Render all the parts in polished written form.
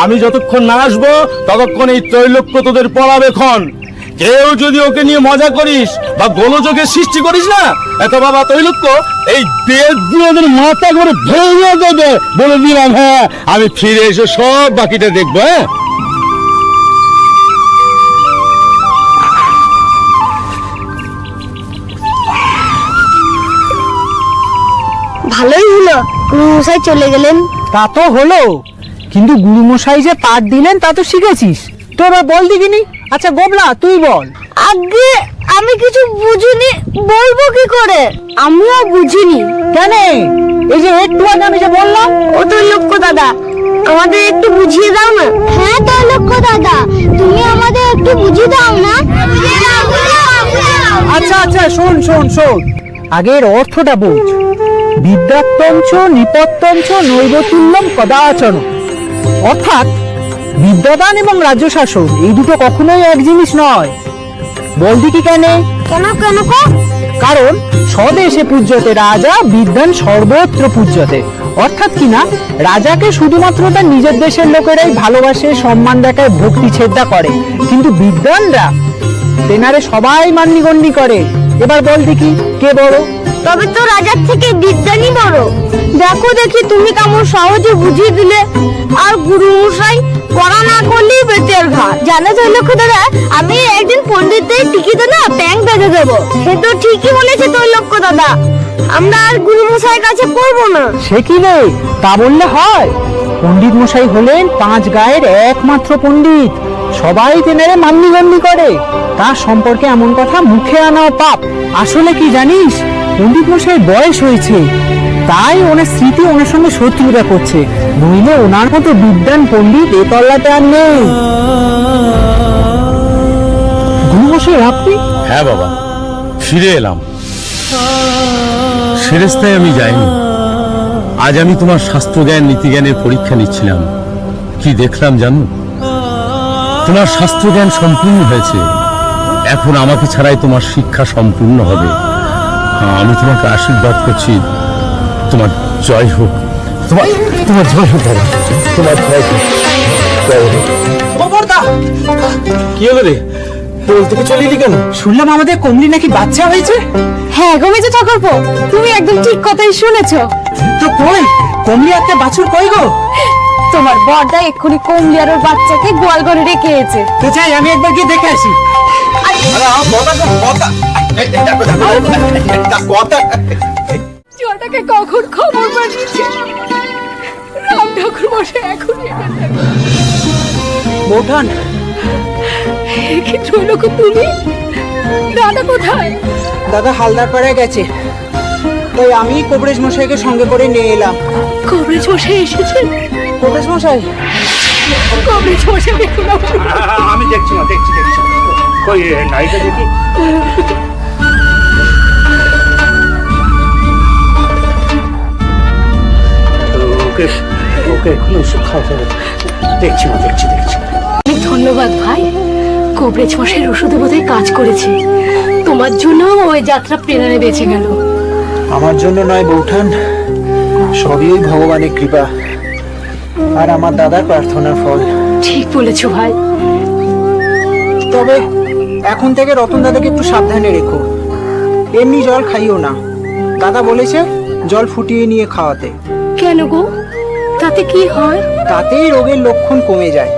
আমি যতক্ষণ না আসবো ততক্ষণ এই ত্রৈলোক্য তোদের পড়াবেক্ষণ। কেউ যদি ওকে নিয়ে মজা করিস বা গোলযোগের সৃষ্টি করিস না, এত বাবা ত্রৈলোক্য এই দেশ দিয়ে ওদের মাথা করে ভেঙে দেবে বলে দিলাম। হ্যাঁ, আমি ফিরে এসে সব বাকিটা দেখবো। হ্যাঁ, ভালোই হলো গুরুমশাই চলে গেলেন। তা তো হলো, কিন্তু গুরুমশাই যে পাঠ দিলেন তা তো শিখেছিস। তো এবার বল দেখিনি। আচ্ছা গোবলা, তুই বল। আগে আমি কিছু বুঝিনি, বলবো কি করে? আমিও বুঝিনি। কেন? এই যে একটু আগে আমি যে বললাম। ও তো লক্ষ্য দাদা, আমাদের একটু বুঝিয়ে দাও না। হ্যাঁ তো লক্ষ্য দাদা, তুমি আমাদের একটু বুঝিয়ে দাও না। আচ্ছা আচ্ছা, শোন শোন শোন, আগের অর্থটা বোঝ। বিদ্যাত্তঞ্চ নিপত্তঞ্চ নৈবতুল্যম কদাচন, অর্থাৎ বিদ্যাদান এবং রাজ্য শাসন এই দুটো কখনোই এক জিনিস নয়। বল দেখি কেন? কেন কেন? কারণ স্বদেশে পূজ্যতে রাজা, বিদ্যান সর্বত্র পূজ্যতে। অর্থাৎ কিনা রাজাকে শুধুমাত্র তার নিজের দেশের লোকেরাই ভালোবাসে, সম্মান দেখায়, ভক্তি ছেদা করে, কিন্তু বিদ্বানরা তেনারে সবাই মান্যগণ্য করে। এবার বল দেখি কে বড়? তবে তো রাজার থেকে বিদ্যানই বড়। দেখো দেখি তুমি কেমন সহজে বুঝিয়ে দিলে। আর গুরুমশাই পড়া না করলেই বেতের ঘাট। জানো তো লক্ষ্য দাদা, আমি একদিন পণ্ডিতদের টিকিতে না ব্যাংক বেঁধে দেবো। সে তো ঠিকই বলেছে তোর লক্ষ্য দাদা, আমরা আর গুরুমশাইয়ের কাছে পড়বো না। সে কি রে, তা বললে হয়? পণ্ডিত মশাই হলেন 5 গায়ের একমাত্র পণ্ডিত, সবাই তেনারে মান্যগণ্য করে। তার সম্পর্কে এমন কথা মুখে আনাও পাপ। আসলে কি জানিস, পণ্ডিত মশাই বয়স হয়েছে, তাই ওনার স্মৃতি ওনার সঙ্গে শত্রুতা করছে, নইলে ওনার মতো বিদ্বান পণ্ডিত এ তল্লাতে আর নেই। গুরুমশাই আপনি? হ্যাঁ বাবা, ফিরে এলাম। সেরেস্তায় আমি যাইনি। আজ আমি তোমার শাস্ত্রজ্ঞান নীতিজ্ঞানের পরীক্ষা নিচ্ছিলাম। কি দেখলাম জানো? তোমার শাস্ত্রজ্ঞান সম্পূর্ণ হয়েছে, এখন আমাকে ছাড়াই তোমার শিক্ষা সম্পূর্ণ হবে। আমি তোমাকে আশীর্বাদ করছি, তোমার জয় হোক। তোমার তোমার জয় হোক দাদা, তোমার জয় হোক। কি হলো রে, তোর থেকে চলে এলি কেন? শুনলাম আমাদের কমলি নাকি বাচ্চা হয়েছে। হ্যাঁ গো মেজো ঠাকুরপো, তুমি একদম ঠিক কথাই শুনেছো। তো কই কমলি একটা বাছুর কই গো? তোমার বড়দা এক্ষুনি কমলি আর ওর বাচ্চাকে গোয়াল ঘরে রেখে এসেছে। তো চাই আমি একবার গিয়ে দেখে আসি। জটাকে কখন খবর পাঠিয়েছে? রাম ঠাকুর মশাই এখনই বৌঠান, কি ত্রৈলোক, তুমি? দাদা কোথায়? দাদা হালদার পাড়ায় গেছে, তাই আমি কবরেজ মশাইকে সঙ্গে করে নিয়ে এলাম। কবরেজ মশাই এসেছেন? কবরেজ মশাই? কবরেজ মশাই দেখুন। আমি দেখছি না, দেখছি দেখছি। কই নাইটা দেখি। ওকে ওকে এখন ওষুধ খাওয়াতে হবে। দেখছি না, দেখছি দেখছি। অনেক ধন্যবাদ ভাই, কবরেজ মশাইয়ের ওষুধে বোধহয় কাজ করেছে। তোমার জন্য ওই যাত্রা প্রেরণে বেঁচে গেল। আমার জন্য নয় বৌঠান, সবই ওই ভগবানের কৃপা আর আমার দাদার প্রার্থনার ফল। ঠিক বলেছো ভাই। তবে এখন থেকে রতন দাদাকে একটু সাবধানে রেখো, এমনি জল খাইও না। দাদা বলেছে জল ফুটিয়ে নিয়ে খাওয়াতে। কেন গো, তাতে কি হয়? তাতেই রোগের লক্ষণ কমে যায়।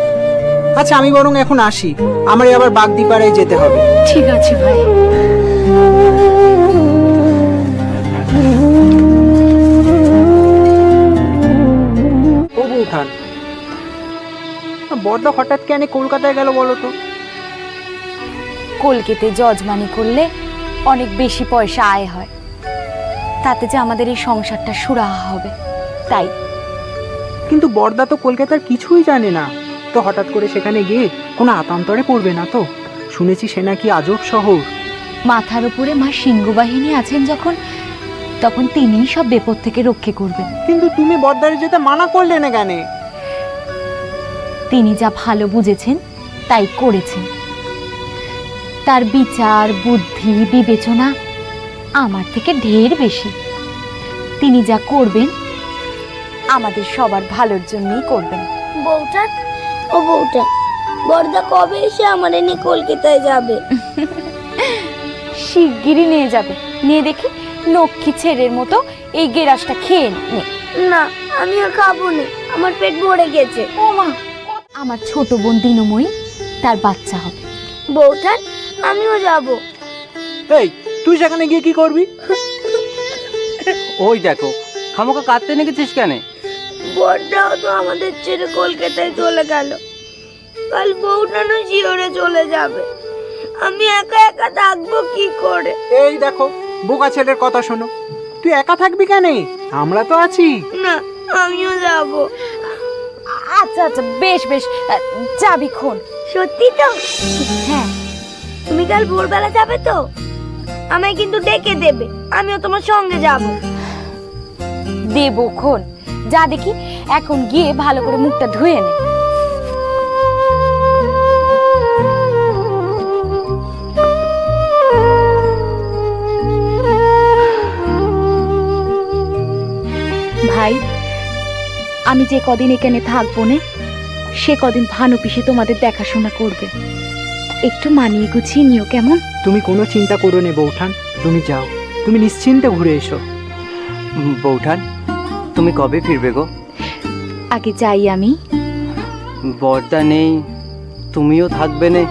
আচ্ছা আমি বরং এখন আসি, আমার আবার বাগদিপাড়ায় যেতে হবে। ঠিক আছে ভাই। ও বৌঠান, বড়দা হঠাৎ কেন কলকাতায় গেল বলো তো? কলকাতায় যজমানি করলে অনেক বেশি পয়সা আয় হয়, তাতে যে আমাদের এই সংসারটা সুরাহা হবে, তাই। কিন্তু বড়দা তো কলকাতার কিছুই জানে না, তো হঠাৎ করে সেখানে গিয়ে কোনো আতান্তরে পড়বে না তো? শুনেছি সে নাকি আজব শহর। মাথার উপরে মা সিংহবাহিনী আছেন যখন, তখন তিনিই সব বিপদ থেকে রক্ষে করবেন। কিন্তু তুমি বড়দারে যেতে মানা করলে না কেন? তিনি যা ভালো বুঝেছেন তাই করেছেন। তার বিচার, বুদ্ধি, বিবেচনা আমার থেকে ঢের বেশি। তিনি যা করবেন আমাদের সবার ভালোর জন্যই করবেন। বউটা ও বউটা, বড়দা কবে এসে আমার নিয়ে কলকাতায় যাবে? শিগগিরই নিয়ে যাবে। নিয়ে দেখি লক্ষ্মী ছেলের মতো এই গেরাসটা খেয়ে নে। না, আমি আর খাবো না, আমার পেট ভরে গেছে। ও মা, আমার ছোট বোন দিনময়ী, তার বাচ্চা হবে। বউঠান, আমিও যাব। এই, তুই সেখানে গিয়ে কি করবি? ওই দেখো, খামোকা কাঁদতে নেগেছিস কেন? বড়দাও তো আমাদের ছেড়ে কলকাতায় চলে গেল। কাল বউঠানও শিওরে চলে যাবে। আমি একা একা থাকবো কি করে? এই দেখো, বোকা ছেলের কথা শোনো। তুই একা থাকবি কেন? আমরা তো আছি। না, আমিও যাব। আচ্ছা আচ্ছা, বেশ বেশ, যাবি খন। সত্যি তো? হ্যাঁ। তুমি কাল ভোরবেলা যাবে তো? আমায় কিন্তু ডেকে দেবে, আমিও তোমার সঙ্গে যাব। দেবো খন। যা দেখি, এখন গিয়ে ভালো করে মুখটা ধুয়ে নে। ভাই, আমি যে কদিন এখানে থাকবো না, সে কদিন ভানু পিসি তোমাদের দেখাশোনা করবে। একটু মানিয়ে গুছিয়ে নিও, কেমন? তুমি কোনো চিন্তা করো নে বৌঠান, তুমি যাও, তুমি নিশ্চিন্তে ঘুরে এসো। বৌঠান, তুমি কবে ফিরবে গো? আগে যাই আমি। বর্দা নেই, তুমিও থাকবে না,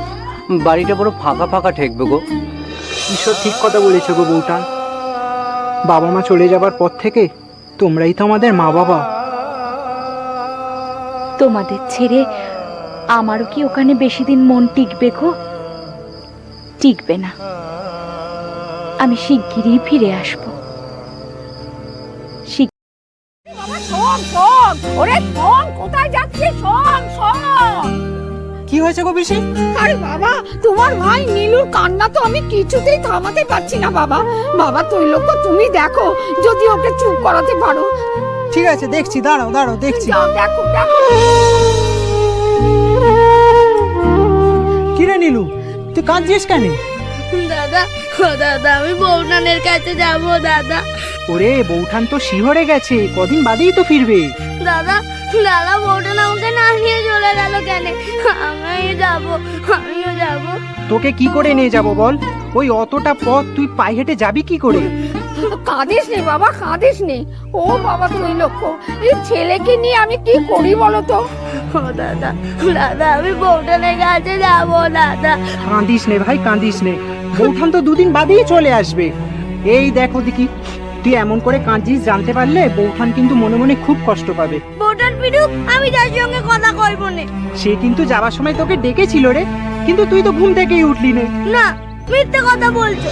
বাড়িটা বড় ফাঁকা ফাঁকা ঠেকবে গো। ঈশ্বর ঠিক কথা বলেছো গো বৌঠান। বাবা মা চলে যাবার পর থেকে তোমরাই তো আমাদের মা বাবা। তোমাদের ছেড়ে আমারও কি ওখানে বেশি দিন মন টিকবে গো? টিকবে না। আমি শিগগিরই ফিরে আসবো। কোথায় যাচ্ছে? শোন শোন। কি হয়েছে গো পিসি? আরে বাবা, তোমার ভাই নীলুর কান্না তো আমি কিছুতেই থামাতে পারছি না বাবা। বাবা ত্রৈলোক্য, তুমি দেখো যদি ওকে চুপ করাতে পারো। ঠিক আছে, দেখছি, দাঁড়াও দাঁড়াও, দেখছি। যাও, দেখো দেখো। কি রে নীলু, তুই কাঁদছিস কেন? দাদা, ও দাদা, আমি বউঠানের কাছে যাব দাদা। ওরে, বৌঠান তো শিহরে গেছে, কদিন বাদেই তো ফিরবে। দাদা, দাদা, বউঠান আমাকে না নিয়ে চলে গেল কেন? আমিও যাব। তোকে কি করে নিয়ে যাব বল? ওই অতটা পথ তুই পায়ে হেঁটে যাবি কি করে? কাঁদিস নে বাবা, কাঁদিস নে। ও বাবা ত্রৈলোক্য, এই ছেলেকে নিয়ে আমি কি করি বলো তো? ও দাদা, দাদা, আমি বউঠানের কাছে যাব দাদা। কাঁদিস নে ভাই, কাঁদিস নে। বৌঠান তো দুদিন বাদেই চলে আসবে। এই দেখো দেখি, তুই এমন করে কাঁদছিস জানতে পারলে বৌঠান কিন্তু মনে মনে খুব কষ্ট পাবে। বউঠান পিটুক, আমি তার সঙ্গে কথা কইবো না। সে কিন্তু যাবার সময় তোকে ডেকেছিল রে, কিন্তু তুই তো ঘুম থেকেই উঠলি নে। না, মিথ্যে কথা বলছো।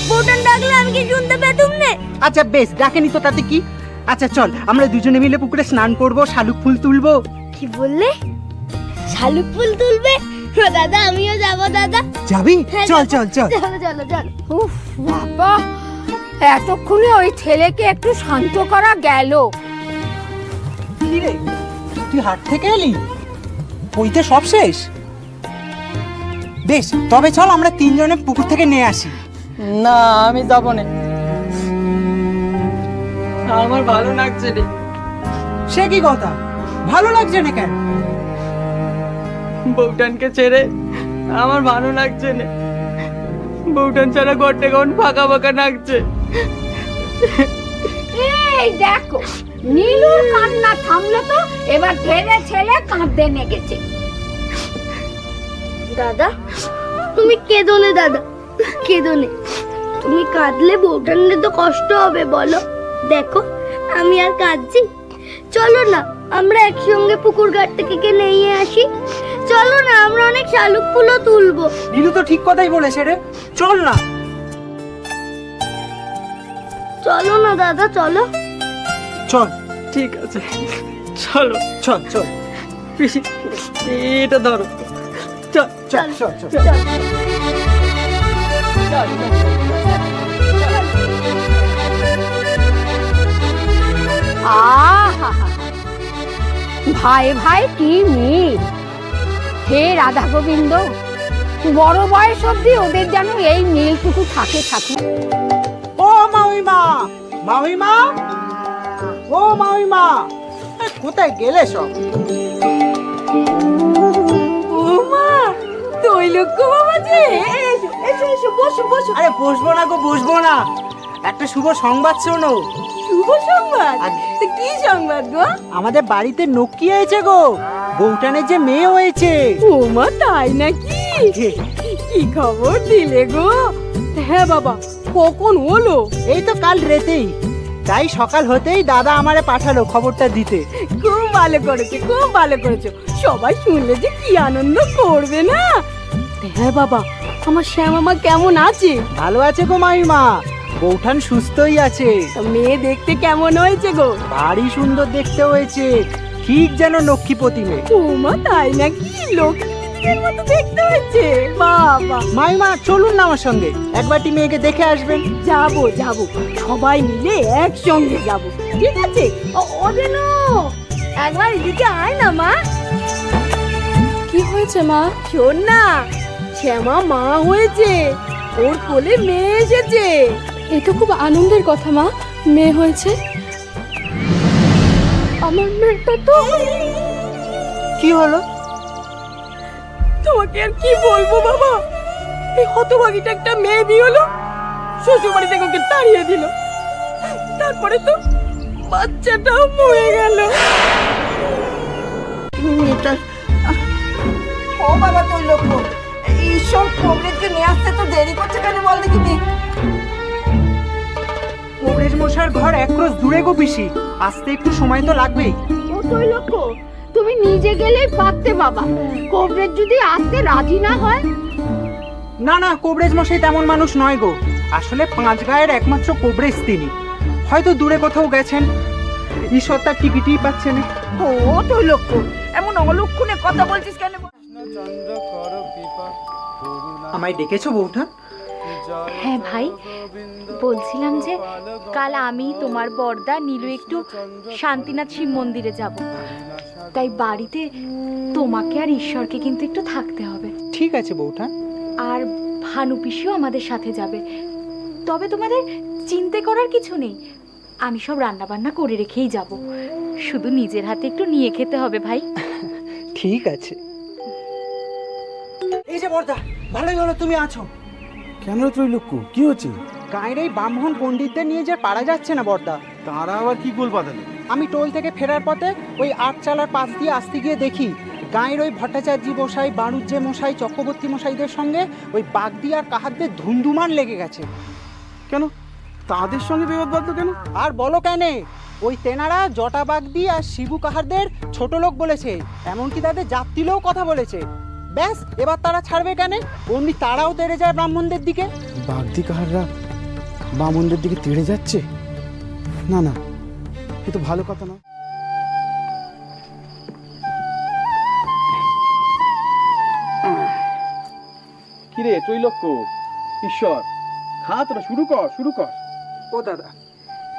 বউঠান ডাকলে আমি কি শুনতে পেতুম না? আচ্ছা বেশ, ডাকেনি তো তাতে কি? আচ্ছা চল, আমরা দুজনে মিলে পুকুরে স্নান করব, শালুক ফুল তুলবো। কি বললে? শালুক ফুল তুলবে? ও দাদা, আমিও যাব দাদা। যাবি? হ্যাঁ, চল চল চল। চলো চলো চলো। উফ বাবা, এতক্ষণে ওই ছেলেকে একটু শান্ত করা গেল। কি রে, তুই হাট থেকে এলি? বইতে সব শেষ? বেশ, তবে চল আমরা তিনজনে পুকুর থেকে নিয়ে আসি। না, আমি যাবো না, আমার ভালো লাগছে রে। সে কি কথা? ভালো লাগছে না কেন? বউটানকে ছেড়ে আমার ভালো লাগছে না। বউটান ছাড়া ঘরটা কেমন ফাঁকা ফাঁকা লাগছে। এই দেখো, নীলুর কান্না থামলো তো, এবার ধেরে ছেলে কাঁদতে নেগেছে। দাদা, তুমি কেঁদো না দাদা, কেঁদো না। তুমি কাঁদলে বউঠানের তো কষ্ট হবে বলো। দেখো, আমি আর কাঁদছি। চলো না, আমরা একসঙ্গে পুকুর ঘাট থেকে নিয়ে আসি। চলো না, আমরা অনেক শালুক ফুলও তুলবো। নীলু তো ঠিক কথাই বলেছে রে, চল না। চলো না দাদা, চলো। চল। ঠিক আছে, চলো। চল চল পিসি, এটা ধরো। চল চল চল চল। চল। আহা, ভাই ভাই কি মিল! হে রাধা গোবিন্দ, বড় বয়স অব্দি ওদের যেন এই মিলটুকু থাকে থাকে। ও মাউইমা, মাউইমা, ও মাউইমা, কোথায় গেলে সব? বৌমা তৈলক্য বাবা যে এসো এসো এসো বসো বসো। আরে বসবো না গো, বসবো না। একটা শুভ সংবাদ শোনো। শুভ সংবাদ? তো কি সংবাদ গো? আমাদের বাড়িতে নক্কি হয়েছে গো, বৌঠানের যে মেয়ে হয়েছে। বৌমা তাই নাকি? কি খবর দিলে গো? হ্যাঁ বাবা, কখন হলো? এই তো কাল রাতেই। তাই সকাল হতেই দাদা আমারে পাঠালো খবরটা দিতে। খুব ভালো করেছে, খুব ভালো করেছো। সবাই শুনলে যে কি আনন্দ করবে না। হ্যাঁ বাবা, আমার শ্যামামা কেমন আছে? ভালো আছে গো মাইমা, বৌঠান সুস্থই আছে। তা মেয়ে দেখতে কেমন হয়েছে গো? ভারী সুন্দর দেখতে হয়েছে, ঠিক যেন লক্ষ্মী প্রতিমে। বৌমা তাই নাকি? লক্ষ্মী দিদির মতো দেখতে হয়েছে। বাবা, মাইমা চলুন না আমার সঙ্গে, একবারটি মেয়েকে দেখে আসবেন। যাবো যাবো, সবাই মিলে একসঙ্গে যাবো, ঠিক আছে? ওদের একবার এদিকে আয় না মা। কি হয়েছে মা? শোন না, শ্যামা মা হয়েছে, ওর কোলে মেয়ে এসেছে। এ তো খুব আনন্দের কথা মা, মেয়ে হয়েছে। আমার মেয়েটা তো কি হলো? তোমাকে আর কি বলবো বাবা, এই হতভাগীটা একটা মেয়ে বিয়ে হলো, শ্বশুর বাড়ি থেকে ওকে তাড়িয়ে দিল, তারপরে তো বাচ্চাটাও মরে গেল। ও বাবা তুই লোক ঈশ্বর কবরেজকে নিয়ে আসতে তো দেরি করছে কেন বল দেখি? কবরেজ মশার ঘর এক ক্রোশ দূরে গো পিসি, আসতে একটু সময় তো লাগবেই। ও তৈলক্য, তুমি নিজে গেলেই পারতে বাবা। কবরেজ যদি আসতে রাজি না হয়? না না, কবরেজ মশাই তেমন মানুষ নয় গো, আসলে 5 গায়ের একমাত্র কবরেজ তিনি। হয়তো দূরে কোথাও গেছেন, ঈশ্বর তার টিকিটই পাচ্ছে না। ও তুই লোক এমন অলক্ষণে কথা বলছিস কেন? আমায় ডেকেছো বৌঠান? হ্যাঁ ভাই, বলছিলাম যে কাল আমি, তোমার বড়দা, নীলু একটু শান্তিনাথ শিব মন্দিরে যাব, তাই বাড়িতে তোমাকে আর ঈশ্বরকে কিন্তু একটু থাকতে হবে। ঠিক আছে বৌঠান। আর ভানু পিসিও আমাদের সাথে যাবে, তবে তোমাদের চিন্তা করার কিছু নেই, আমি সব রান্না বান্না করে রেখেই যাব, শুধু নিজের হাতে একটু নিয়ে খেতে হবে ভাই। ঠিক আছে। এই যে বড়দা, ভালোই হলো তুমি আছো। কেন ত্রৈলোক্য, কি হচ্ছে? গায়ের এই ব্রাহ্মণ পণ্ডিতদের নিয়ে যে পারা যাচ্ছে না বড়দা। তারা আবার কি গোল পাতালো? আমি টোল থেকে ফেরার পথে ওই 8 চালার পাশ দিয়ে আসতে গিয়ে দেখি গায়ের ওই ভট্টাচার্য মশাই, বাণুজ্য মশাই, চক্রবর্তী মশাইদের সঙ্গে ওই বাগদি আর কাহারদের ধুমধুমান লেগে গেছে। কেন তাদের সঙ্গে বিবাদ বাঁধলো কেন? আর বলো কেন, ওই তেনারা জটা বাগদি আর শিবু কাহারদের ছোট লোক বলেছে, এমনকি তাদের জাতিলেও কথা বলেছে। ব্যাস, এবার তারা ছাড়বে কেন? অমনি তারাও তেড়ে যায় ব্রাহ্মণদের দিকে। বাগদি কাহাররা বামনদের দিকে তেড়ে যাচ্ছে? না না, এ তো ভালো কথা নয়। কিরে ত্রৈলোক্য, ঈশ্বর, খা তোরা, শুরু কর শুরু কর। ও দাদা,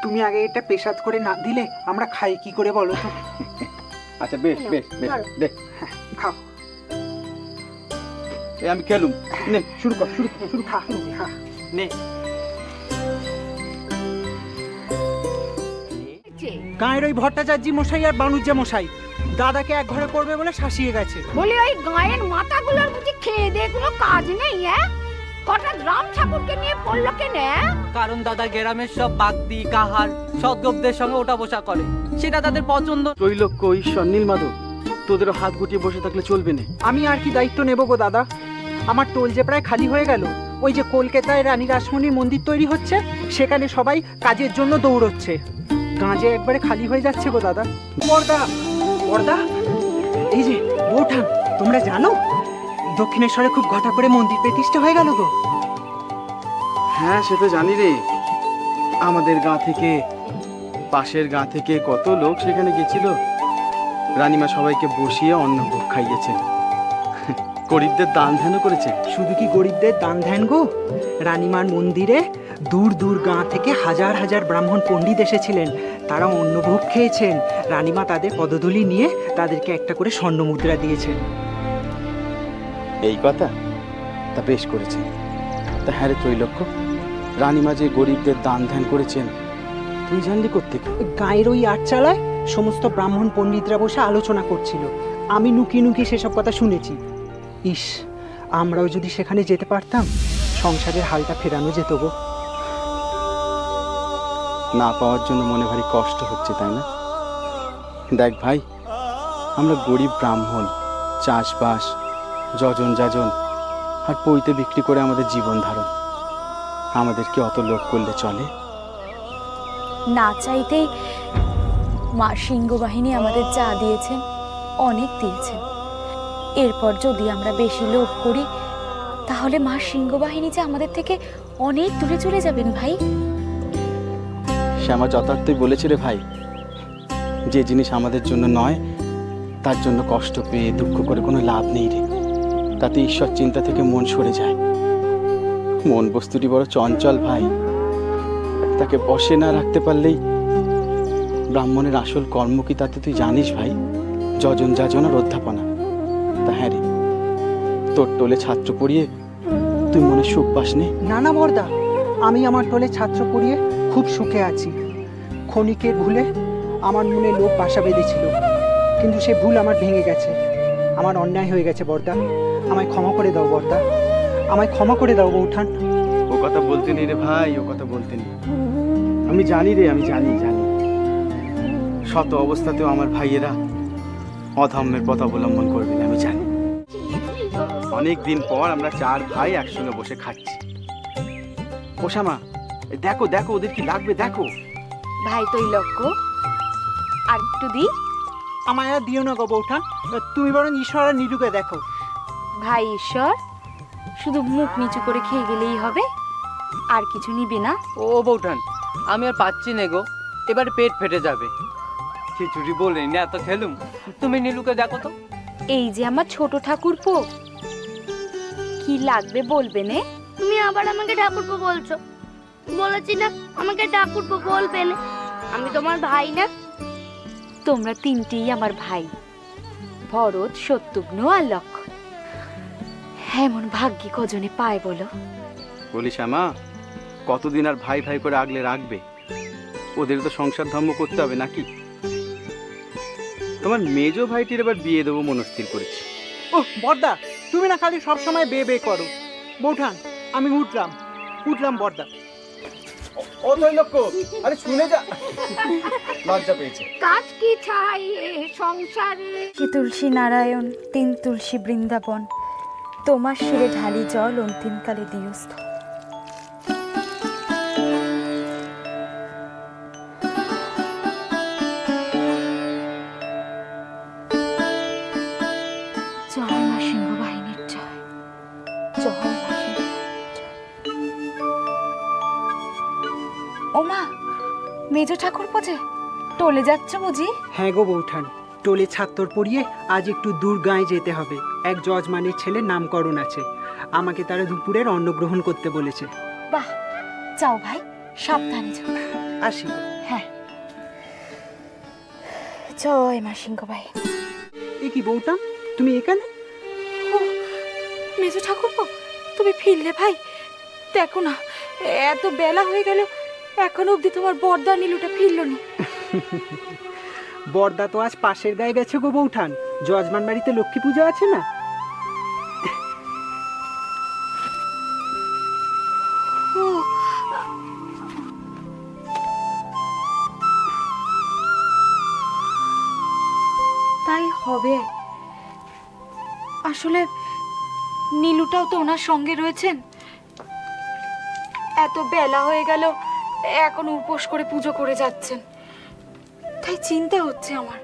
তুমি আগে এটা পেশাদ করে না দিলে আমরা খাই কি করে বলো তো? আচ্ছা বেশ বেশ বেশ, দে খাও। এই আমি খেলুম, নে শুরু কর শুরু কর শুরু খা খা নে। গায়ের ওই ভট্টাচার্য মশাই আর বাণুজ্য মশাই দাদাকে এক ঘরে করবে বলে শাসিয়ে গেছে। বলি ওই গায়ের মাথাগুলোর বুঝি খেয়ে দিয়ে কোনো কাজ নেই? হঠাৎ রাম ঠাকুরকে নিয়ে পড়লো কেনে? কারণ দাদা গ্রামের সব বাগদি কাহার সদগোপদের সঙ্গে ওঠা বসা করে, সেটা তাদের পছন্দ। ত্রৈলোক্য, ঈশ্বর, নীলমাধব, তোদেরও হাত গুটিয়ে বসে থাকলে চলবে না। আমি আর কি দায়িত্ব নেব গো দাদা? আমার টোল যে প্রায় খালি হয়ে গেল। ওই যে কলকাতায় রানী রাসমণির মন্দির তৈরি হচ্ছে, সেখানে সবাই কাজের জন্য দৌড়চ্ছে। গাঁজে একবারে খালি হয়ে যাচ্ছে গো দাদা। বড়দা, বড়দা, এই যে বৌঠান, তোমরা জানো দক্ষিণেশ্বরে খুব ঘটা করে মন্দির প্রতিষ্ঠা হয়ে গেল গো। হ্যাঁ সে তো জানি রে, আমাদের গাঁ থেকে, পাশের গাঁ থেকে কত লোক সেখানে গেছিল। রানীমা সবাইকে বসিয়ে অন্নভোগ খাইয়েছেন, গরিবদের দান ধ্যানও করেছে। শুধু কি গরিবদের দান ধ্যান গো, রানীমার মন্দিরে দূর দূর গাঁ থেকে হাজার হাজার ব্রাহ্মণ পণ্ডিত এসেছিলেন, তারা অন্নভোগ খেয়েছেন। রানীমা তাদের পদধূলি নিয়ে তাদেরকে একটা করে স্বর্ণ মুদ্রা দিয়েছেন। এই কথা? তা বেশ করেছেন। তা হ্যাঁ রে ত্রৈলোক্য, রানীমা যে গরিবদের দান ধ্যান করেছেন তুই জানলি কোত্থেকে? গায়ের ওই 8 চালায় সমস্ত ব্রাহ্মণ পণ্ডিতরা বসে আলোচনা করছিল, আমি নুকি নুকি সেসব কথা শুনেছি। ইস, আমরাও যদি সেখানে যেতে পারতাম, সংসারের হালটা ফেরানো যেত গো। না পাওয়ার জন্য মনে ভারী কষ্ট হচ্ছে, তাই না? দেখ ভাই, আমরা গরিব ব্রাহ্মণ, চাষবাস, যজন যাজন আর পইতে বিক্রি করে আমাদের জীবন ধারণ। আমাদের কি অত লোভ করলে চলে? না চাইতেই মা সিংহ বাহিনী আমাদের যা দিয়েছেন অনেক দিয়েছেন। এরপর যদি আমরা বেশি লোভ করি তাহলে মা সিংহ বাহিনী যে আমাদের থেকে অনেক দূরে চলে যাবেন ভাই। শ্যামা যথার্থই বলেছে রে ভাই, যে জিনিস আমাদের জন্য নয় তার জন্য কষ্ট পেয়ে দুঃখ করে কোনো লাভ নেই রে। তাতে ঈশ্বর চিন্তা থেকে মন সরে যায়। মন বস্তুটি বড় চঞ্চল ভাই, তাকে বসে না রাখতে পারলেই ব্রাহ্মণের আসল কর্ম কি তাতে তুই জানিস ভাই? যজন যাজন আর অধ্যাপনা। তা হ্যাঁ রে, তোর টোলে ছাত্র পড়িয়ে তুই মনে সুখ পাস নে? না না বর্দা, আমি আমার টোলে ছাত্র পড়িয়ে খুব সুখে আছি। ক্ষণিকের ভুলে আমার মনে লোভ বাসা বেঁধেছিল, কিন্তু সে ভুল আমার ভেঙে গেছে। আমার অন্যায় হয়ে গেছে বর্দা, আমায় ক্ষমা করে দাও বর্দা, আমায় ক্ষমা করে দাও বৌঠান। ও কথা বলতে নেই রে ভাই, ও কথা বলতে নেই। আমি জানি রে, আমি জানি জানি শত অবস্থাতেও আমার ভাইয়েরা অধর্মের পথ অবলম্বন করবে না, আমি জানি। অনেক দিন পর আমরা 4 ভাই একসঙ্গে বসে খাচ্ছি। ওসামা, দেখো দেখো ওদের কি লাগবে দেখো। ভাই তৈলক্য, আর একটু দি। আমায় আর দিও না গো বৌঠান, তুমি বরং ঈশ্বর আর নীলুকে দেখো। ভাই ঈশ্বর, শুধু মুখ নিচু করে খেয়ে গেলেই হবে? আর কিছু নিবে না? ও বৌঠান, আমি আর পাচ্ছি না গো, এবার পেট ফেটে যাবে। খিচুড়ি বলে না এত খেলুম, তুমি নীলুকে দেখো তো। এই যে আমার ছোট ঠাকুরপো, কি লাগবে বলবে নে? তুমি আবার আমাকে ঠাকুরপো বলছো? বলেছি না আমাকে ঠাকুরপো বলবে না। আমি তোমার ভাই না? তোমরা তিনটেই আমার ভাই, ভরত, শত্রুঘ্ন আর লক্ষণ। এমন ভাগ্যি কজনে পায় বলো? বলি শ্যামা, কতদিন আর ভাই ভাই করে আগলে রাখবে? ওদের তো সংসার ধর্ম করতে হবে নাকি? তোমার মেজো ভাইটির এবার বিয়ে দেবো মনস্থির করেছি। ও বর্দা, তুমি না খালি সব সময় বে বে করো। বৌঠান, আমি উঠলাম বর্দা। ও তৈলক্য, আরে শুনে যা। লজ্জা পেয়েছে। কাজ কি চাই এ সংসারে? কি তুলসী নারায়ণ, 3 তুলসী বৃন্দাবন, তোমার শিরে ঢালি জল, অন্তিমকালে দিও স্থল। জয় মা সিংহ বাহিনীর জয়, জয় মা সিংহ বাহিনীর জয়। ও মা, মেজো ঠাকুর পজে টলে যাচ্ছ বুঝি? হ্যাঁ গো বৌঠান, টোলে ছাত্তর পড়িয়ে আজ একটু দূর গাঁয়ে যেতে হবে। এক যজমানের ছেলের নামকরণ আছে, আমাকে তারা দুপুরের অন্নগ্রহণ করতে বলেছে। বাহ, যাও ভাই, সাবধানে যাও। আসি গো। হ্যাঁ, জয় মা সিংহ বাহিনী। এ কি বৌঠান, তুমি এখানে? মেজো ঠাকুরপো, তুমি ফিরলে ভাই? দেখো না, এত বেলা হয়ে গেল, এখনো অবধি তোমার বর্দা নীলুটা ফিরল নি। বর্দা তো আজ পাশের গায়ে গেছে গো বৌঠান, যজমান বাড়িতে লক্ষ্মী পূজা আছে না। তাই হবে। আসলে নীলুটাও তো ওনার সঙ্গে রয়েছেন। এত বেলা হয়ে গেল, এখন উপোস করে পুজো করে যাচ্ছেন, তাই চিন্তা হচ্ছে আমার।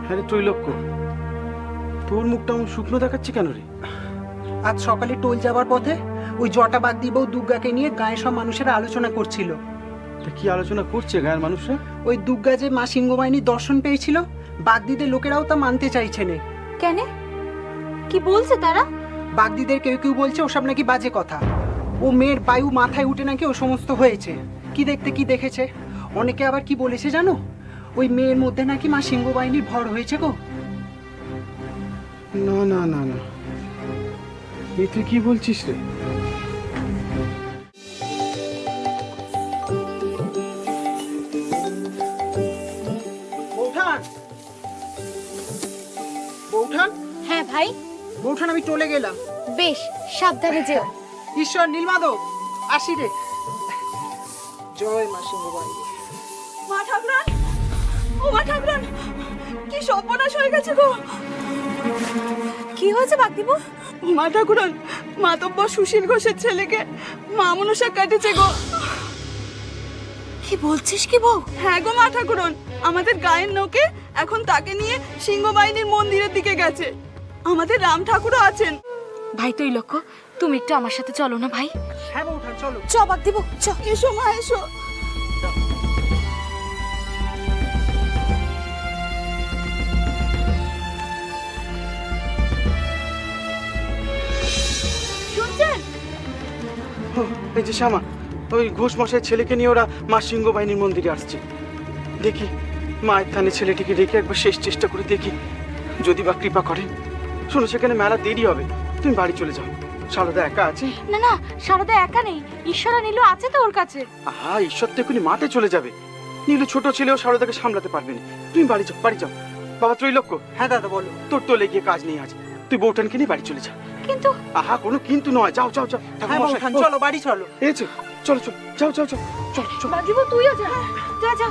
হ্যাঁ রে ত্রৈলোক্য, তোর মুখটা আমার শুকনো দেখাচ্ছে কেন রে? আজ সকালে টোল যাবার পথে ওই জটা বাগদি বউ দুর্গাকে নিয়ে গায়ের সব মানুষেরা আলোচনা করছিল। তা কি আলোচনা করছে গায়ের মানুষরা? ওই দুর্গা যে মা সিংহবাহিনীর দর্শন পেয়েছিল, বাগদিদের লোকেরাও তা মানতে চাইছে না। কেন, কি বলছে তারা? বাগদিদের কেউ কেউ বলছে ওসব নাকি বাজে কথা। ও মেয়ের বায়ু মাথায় উঠে নাকি ও সমস্ত হয়েছে, কি দেখতে কি দেখেছে। অনেকে আবার কি বলেছে জানো, ওই মেয়ের মধ্যে নাকি মা সিংহবাহিনীর ভর হয়েছে গো। না না না না, তুই কি বলছিস রে? বৌঠান, হ্যাঁ ভাই, বৌঠান আমি চলে গেলাম। বেশ, সাবধানে যেও। ঈশ্বর নীলমাধব, আসি রে। জয় মা সিংহবাই। মা ঠাকুরান, ও মা ঠাকুরান, কি সর্বনাশ হয়ে গেছে গো। কি হয়েছে বাগদিবু? মা ঠাকুরান, মাতব্বর সুশীল ঘোষের ছেলেকে মা মনসা কাটেছে গো। কি বলছিস কি বউ? হ্যাঁ গো মা ঠাকুরন, আমাদের গায়ের নৌকে এখন তাকে নিয়ে সিংহবাহিনীর মন্দিরের দিকে গেছে। আমাদের রাম ঠাকুরও আছেন। ভাই তুই লক্ষ্য, তুমি একটু আমার সাথে চলো না ভাই। হ্যাঁ বৌঠান, চলো। চ বাগদিবু, চ। এসো মা, এসো। শুনছেন? ও, এই যে শ্যামা, ওই ঘোষ মশাই ছেলেকে নিয়ে ওরা মা সিংহ বাহিনীর মন্দিরে আসছে। দেখি মায়ের থানে ছেলেটিকে রেখে একবার শেষ চেষ্টা করে দেখি, যদি বা কৃপা করেন। শোনো, সেখানে মেলা দেরি হবে, তুমি বাড়ি চলে যাও। সারদা একা আছে? না না, সারদা একা নেই, ঈশ্বরা নীলু আছে তো ওর কাছে। আহা, ঈশ্বর তো এখনই মাঠে চলে যাবে। নীলু ছোট ছেলেও সারদাকে সামলাতে পারবে না। তুমি বাড়ি যাও, বাড়ি যাও। বাবা ত্রৈলোক্য। হ্যাঁ দাদা বলো। তোর তোলে গিয়ে কাজ নেই আজ, তুই বউঠানকে নিয়ে বাড়ি চলে যা। কিন্তু আহা, কোনো কিন্তু নয়, যাও যাও যাও। হ্যাঁ বৌঠান, চলো বাড়ি চলো। এই যে, চলো চলো, যাও যাও যাও, চলো চলো। বাগদিবু তুইও যা, যা যা।